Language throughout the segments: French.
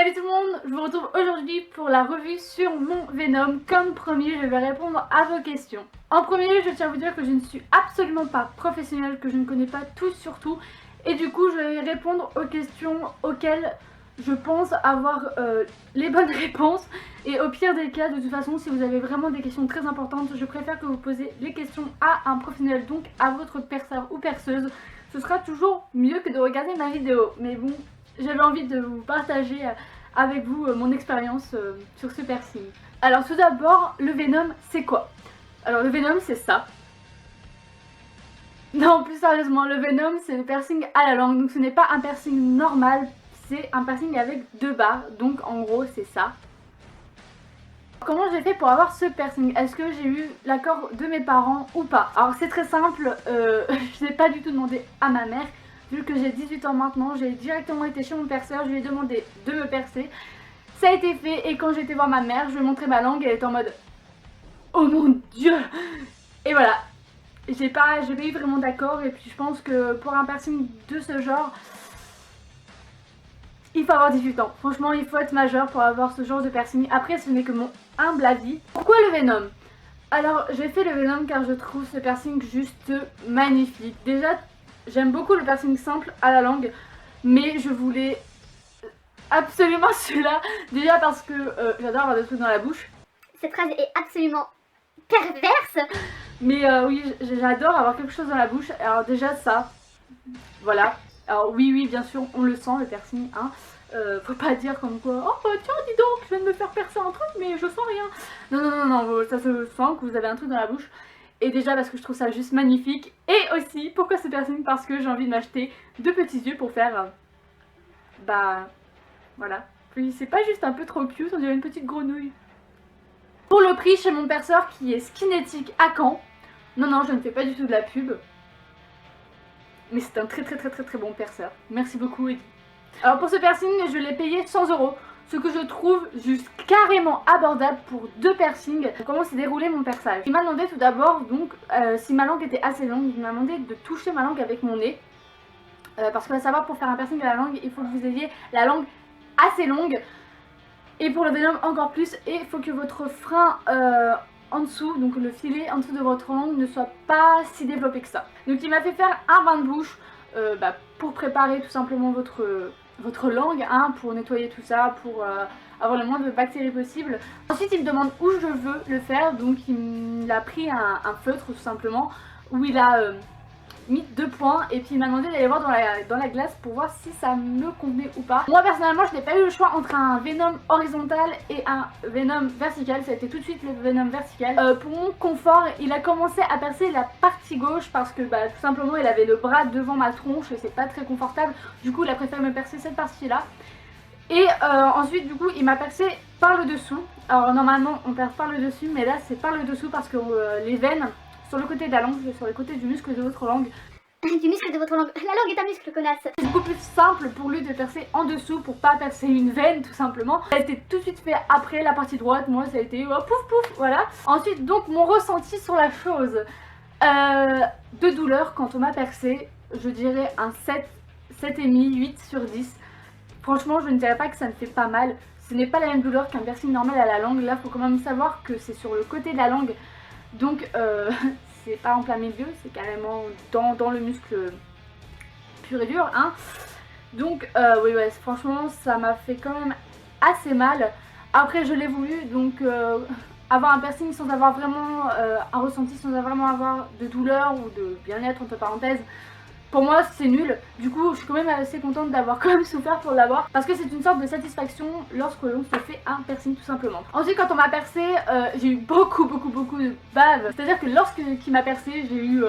Salut tout le monde, je vous retrouve aujourd'hui pour la revue sur mon Venom. Comme promis, je vais répondre à vos questions. En premier, je tiens à vous dire que je ne suis absolument pas professionnelle, que je ne connais pas tout sur tout. Et du coup, je vais répondre aux questions auxquelles je pense avoir les bonnes réponses. Et au pire des cas, de toute façon, si vous avez vraiment des questions très importantes, je préfère que vous posez les questions à un professionnel, donc à votre perceur ou perceuse. Ce sera toujours mieux que de regarder ma vidéo. Mais bon, j'avais envie de vous partager avec vous mon expérience sur ce piercing. Alors tout d'abord, le Venom c'est quoi? Alors le Venom c'est ça. Non, plus sérieusement, le Venom c'est le piercing à la langue, donc ce n'est pas un piercing normal, c'est un piercing avec 2 barres, donc en gros c'est ça. Comment j'ai fait pour avoir ce piercing? Est-ce que j'ai eu l'accord de mes parents ou pas? Alors c'est très simple, je n'ai pas du tout demandé à ma mère. Vu que j'ai 18 ans maintenant, j'ai directement été chez mon perceur, je lui ai demandé de me percer. Ça a été fait et quand j'étais voir ma mère, je lui ai montré ma langue et elle était en mode oh mon dieu! Et voilà, j'ai pas eu vraiment d'accord et puis je pense que pour un piercing de ce genre, il faut avoir 18 ans. Franchement, il faut être majeur pour avoir ce genre de piercing. Après, ce n'est que mon humble avis. Pourquoi le Venom? Alors, j'ai fait le Venom car je trouve ce piercing juste magnifique. Déjà, j'aime beaucoup le piercing simple à la langue, mais je voulais absolument celui-là. Déjà parce que j'adore avoir des trucs dans la bouche. Cette phrase est absolument perverse. Mais oui, j'adore avoir quelque chose dans la bouche. Alors déjà ça, voilà. Alors oui, bien sûr, on le sent le piercing, hein. Faut pas dire comme quoi, oh bah tiens, dis donc, je viens de me faire percer un truc, mais je sens rien. Non, ça se sent que vous avez un truc dans la bouche. Et déjà parce que je trouve ça juste magnifique. Et aussi, pourquoi ce piercing? Parce que j'ai envie de m'acheter 2 petits yeux pour faire, bah, voilà. Puis c'est pas juste un peu trop cute, on dirait une petite grenouille. Pour le prix, chez mon perceur qui est Skinetic à Caen. Non, je ne fais pas du tout de la pub. Mais c'est un très bon perceur. Merci beaucoup Eddie. Alors pour ce piercing, je l'ai payé 100 €. Ce que je trouve juste carrément abordable pour 2 piercings. Comment s'est déroulé mon perçage? Il m'a demandé tout d'abord donc si ma langue était assez longue. Il m'a demandé de toucher ma langue avec mon nez. Parce que à savoir, pour faire un piercing de la langue, il faut que vous ayez la langue assez longue. Et pour le Venom encore plus, et il faut que votre frein en dessous, donc le filet en dessous de votre langue ne soit pas si développé que ça. Donc il m'a fait faire un bain de bouche pour préparer tout simplement votre langue, hein, pour nettoyer tout ça, pour avoir le moins de bactéries possible. Ensuite il me demande où je veux le faire, donc il a pris un feutre tout simplement, où il a mis 2 points et puis il m'a demandé d'aller voir dans la glace pour voir si ça me convenait ou pas. Moi personnellement je n'ai pas eu le choix entre un Venom horizontal et un Venom vertical, ça a été tout de suite le Venom vertical. Pour mon confort, il a commencé à percer la partie gauche parce que tout simplement il avait le bras devant ma tronche et c'est pas très confortable, du coup il a préféré me percer cette partie là. Et ensuite du coup il m'a percé par le dessous. Alors normalement on perce par le dessus, mais là c'est par le dessous parce que les veines sur le côté de la langue, sur le côté du muscle de votre langue. Du muscle de votre langue. La langue est un muscle, connasse. C'est beaucoup plus simple pour lui de percer en dessous pour pas percer une veine tout simplement. Ça a été tout de suite fait après la partie droite, moi ça a été pouf, voilà. Ensuite donc mon ressenti sur la chose. De douleur quand on m'a percé, je dirais un 7,5, 8 sur 10. Franchement je ne dirais pas que ça me fait pas mal. Ce n'est pas la même douleur qu'un piercing normal à la langue. Là faut quand même savoir que c'est sur le côté de la langue. Donc c'est pas en plein milieu, c'est carrément dans le muscle pur et dur, hein. Donc oui, franchement ça m'a fait quand même assez mal. Après je l'ai voulu, donc avoir un piercing sans avoir vraiment un ressenti, sans vraiment avoir de douleur ou de bien-être entre parenthèses, pour moi c'est nul. Du coup je suis quand même assez contente d'avoir quand même souffert pour l'avoir, parce que c'est une sorte de satisfaction lorsque l'on se fait un piercing tout simplement. Ensuite quand on m'a percé, j'ai eu beaucoup de bave. C'est à dire que lorsqu'il m'a percé, j'ai eu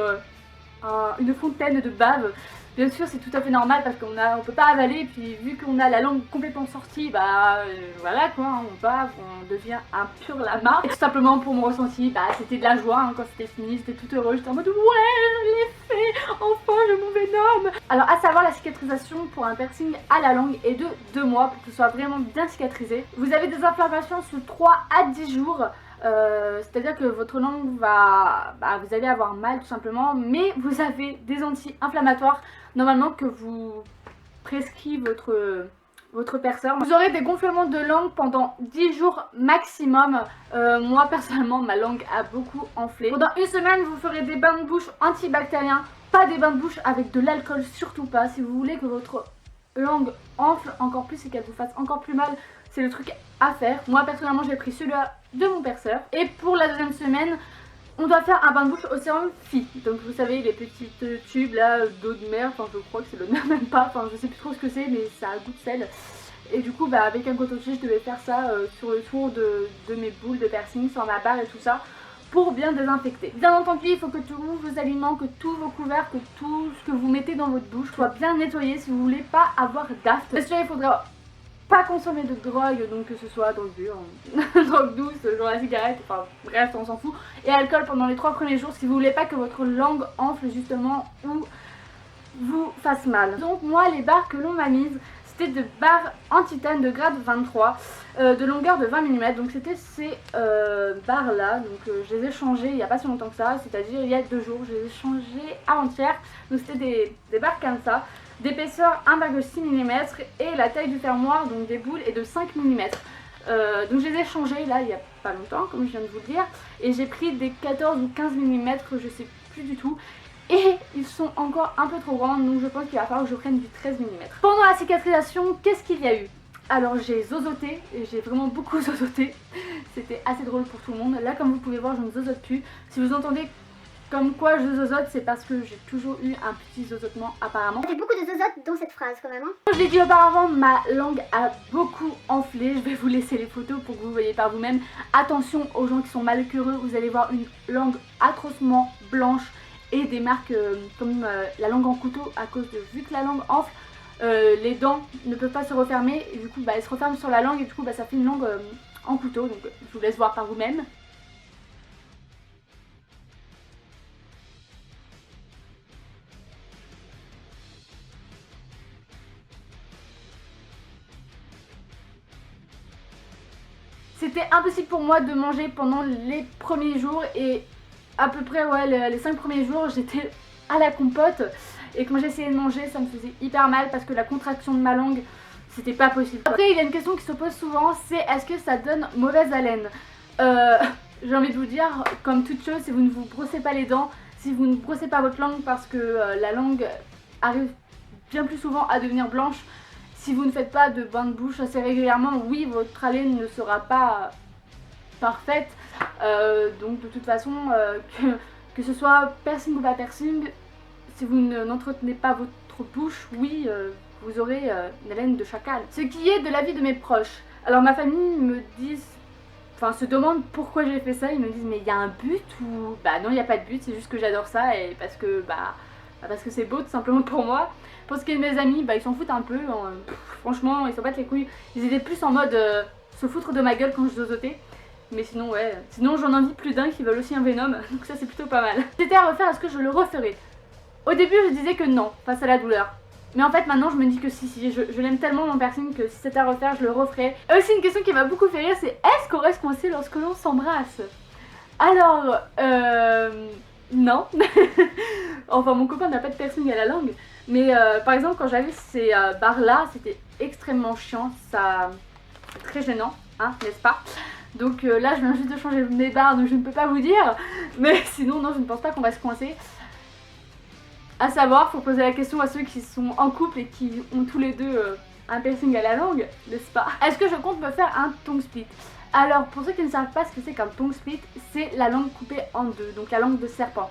une fontaine de bave. Bien sûr c'est tout à fait normal parce qu'on peut pas avaler, et puis vu qu'on a la langue complètement sortie, voilà quoi, hein, on bave, on devient un pur lama. Et tout simplement pour mon ressenti, c'était de la joie, hein, quand c'était fini, j'étais toute heureuse, j'étais en mode ouais je l'ai fait, enfin j'ai mon Venom. Alors à savoir, la cicatrisation pour un piercing à la langue est de 2 mois pour que ce soit vraiment bien cicatrisé. Vous avez des inflammations sous 3 à 10 jours. C'est-à-dire que votre langue va... vous allez avoir mal tout simplement, mais vous avez des anti-inflammatoires normalement que vous prescrit votre votre perceur. Vous aurez des gonflements de langue pendant 10 jours maximum. Moi personnellement ma langue a beaucoup enflé. Pendant une semaine vous ferez des bains de bouche antibactériens. Pas des bains de bouche avec de l'alcool, surtout pas. Si vous voulez que votre langue enfle encore plus et qu'elle vous fasse encore plus mal, c'est le truc à faire. Moi personnellement j'ai pris celui-là de mon perceur. Et pour la deuxième semaine, on doit faire un bain de bouche au sérum Phi. Donc vous savez les petites tubes là d'eau de mer, enfin je crois que c'est l'eau de mer même pas, enfin je sais plus trop ce que c'est mais ça a goût de sel. Et du coup bah avec un coton-tige je devais faire ça sur le tour de mes boules de piercing, sur ma barre et tout ça, pour bien désinfecter. Bien entendu il faut que tous vos aliments, que tous vos couverts, que tout ce que vous mettez dans votre bouche soit bien nettoyé si vous voulez pas avoir d'afte. Parce que là il faudra pas consommer de drogue, donc que ce soit drogue dure, drogue douce, genre la cigarette, enfin bref on s'en fout. Et alcool pendant les 3 premiers jours si vous voulez pas que votre langue enfle justement ou vous fasse mal. Donc moi les barres que l'on m'a mises, c'était de barres en titane de grade 23 de longueur de 20 mm. Donc c'était ces barres là, donc je les ai changées il n'y a pas si longtemps que ça, c'est-à-dire il y a 2 jours, je les ai changées avant-hier. Donc c'était des barres comme ça, d'épaisseur 1,6 mm et la taille du fermoir, donc des boules, est de 5 mm. Donc je les ai changées là il n'y a pas longtemps comme je viens de vous le dire, et j'ai pris des 14 ou 15 mm, je sais plus du tout. Et ils sont encore un peu trop grands, donc je pense qu'il va falloir que je prenne du 13 mm. Pendant la cicatrisation, qu'est-ce qu'il y a eu? Alors j'ai zozoté, et j'ai vraiment beaucoup zozoté. C'était assez drôle pour tout le monde. Là comme vous pouvez voir je ne zozote plus. Si vous entendez comme quoi je zozote, c'est parce que j'ai toujours eu un petit zozotement apparemment. Il y a beaucoup de zozote dans cette phrase quand même. Hein. Comme je l'ai dit auparavant, ma langue a beaucoup enflé. Je vais vous laisser les photos pour que vous voyez par vous-même. Attention aux gens qui sont malheureux, vous allez voir une langue atrocement blanche. Et des marques comme la langue en couteau, à cause de, vu que la langue enfle, les dents ne peuvent pas se refermer et du coup bah, elles se referment sur la langue et du coup bah, ça fait une langue en couteau, donc je vous laisse voir par vous-même. C'était impossible pour moi de manger pendant les premiers jours et à peu près ouais, les 5 premiers jours j'étais à la compote et quand j'essayais de manger ça me faisait hyper mal parce que la contraction de ma langue c'était pas possible. Après il y a une question qui se pose souvent, c'est est-ce que ça donne mauvaise haleine? J'ai envie de vous dire, comme toute chose, si vous ne vous brossez pas les dents, si vous ne brossez pas votre langue parce que la langue arrive bien plus souvent à devenir blanche, si vous ne faites pas de bain de bouche assez régulièrement, oui votre haleine ne sera pas parfaite. Donc de toute façon que ce soit piercing ou pas piercing, si vous n'entretenez pas votre bouche, oui vous aurez une haleine de chacal. Ce qui est de l'avis de mes proches, alors ma famille me disent, enfin se demande pourquoi j'ai fait ça, ils me disent mais il y a un but ou bah non il n'y a pas de but, c'est juste que j'adore ça et parce que parce que c'est beau tout simplement pour moi. Pour ce qui est de mes amis, bah ils s'en foutent un peu, franchement ils s'en battent les couilles, ils étaient plus en mode se foutre de ma gueule quand je zozotais. Mais sinon ouais, sinon j'en invite plus d'un qui veulent aussi un Venom, donc ça c'est plutôt pas mal. Si c'était à refaire, est-ce que je le referais? Au début je disais que non, face à la douleur. Mais en fait maintenant je me dis que si, je l'aime tellement mon piercing que si c'était à refaire je le referais. Et aussi une question qui m'a beaucoup fait rire, c'est est-ce qu'on reste coincé lorsque l'on s'embrasse? Alors non. Enfin mon copain n'a pas de piercing à la langue. Mais par exemple quand j'avais ces barres là, c'était extrêmement chiant, ça c'est très gênant, hein, n'est-ce pas? Donc là je viens juste de changer mes barres donc je ne peux pas vous dire. Mais sinon non, je ne pense pas qu'on va se coincer. A savoir, faut poser la question à ceux qui sont en couple et qui ont tous les deux un piercing à la langue, n'est-ce pas? Est-ce que je compte me faire un tongue split? Alors pour ceux qui ne savent pas ce que c'est qu'un tongue split, c'est la langue coupée en deux, donc la langue de serpent.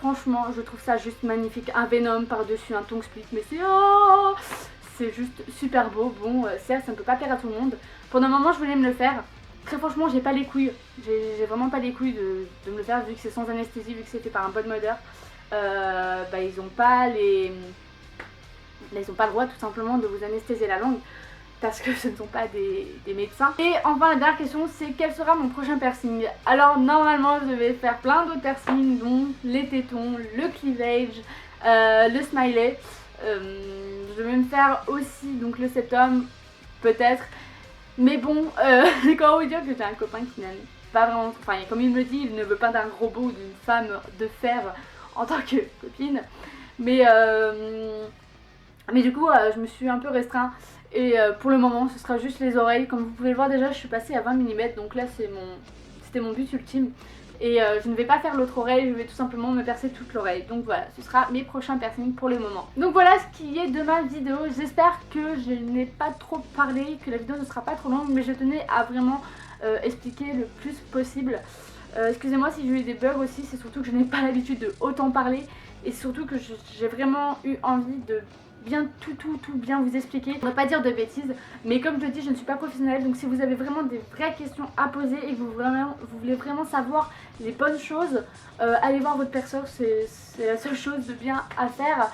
Franchement je trouve ça juste magnifique, un Venom par-dessus un tongue split, mais c'est juste super beau. Bon certes ça ne peut pas plaire à tout le monde, pendant un moment je voulais me le faire, très franchement j'ai pas les couilles, j'ai vraiment pas les couilles de me le faire vu que c'est sans anesthésie, vu que c'est fait par un body modder. Bah ils ont pas le droit tout simplement de vous anesthésier la langue parce que ce ne sont pas des médecins. Et enfin la dernière question c'est quel sera mon prochain piercing? Alors normalement je vais faire plein d'autres piercings dont les tétons, le cleavage, le smiley. Je vais me faire aussi donc le septum peut-être. Mais bon, comment vous dire que j'ai un copain qui n'aime pas vraiment, enfin comme il me le dit, il ne veut pas d'un robot ou d'une femme de fer en tant que copine. Mais du coup je me suis un peu restreint Et pour le moment ce sera juste les oreilles. Comme vous pouvez le voir déjà je suis passée à 20 mm, donc là c'était mon but ultime. Et je ne vais pas faire l'autre oreille, je vais tout simplement me percer toute l'oreille. Donc voilà, ce sera mes prochains piercings pour le moment. Donc voilà ce qui est de ma vidéo. J'espère que je n'ai pas trop parlé, que la vidéo ne sera pas trop longue, mais je tenais à vraiment expliquer le plus possible. Excusez-moi si j'ai eu des bugs aussi, c'est surtout que je n'ai pas l'habitude de autant parler. Et surtout que j'ai vraiment eu envie de bien tout bien vous expliquer. On ne va pas dire de bêtises, mais comme je le dis, je ne suis pas professionnelle, donc si vous avez vraiment des vraies questions à poser et que vous voulez vraiment savoir les bonnes choses, allez voir votre perceur, c'est la seule chose de bien à faire.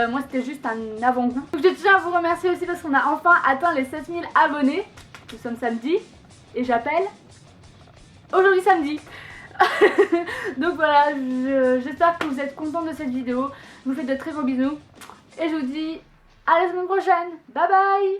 Moi c'était juste un avant-goût. Je tiens à vous remercier aussi parce qu'on a enfin atteint les 7000 abonnés. Nous sommes samedi et j'appelle aujourd'hui samedi. Donc voilà, j'espère que vous êtes contents de cette vidéo. Je vous fais de très gros bisous et je vous dis à la semaine prochaine. Bye bye.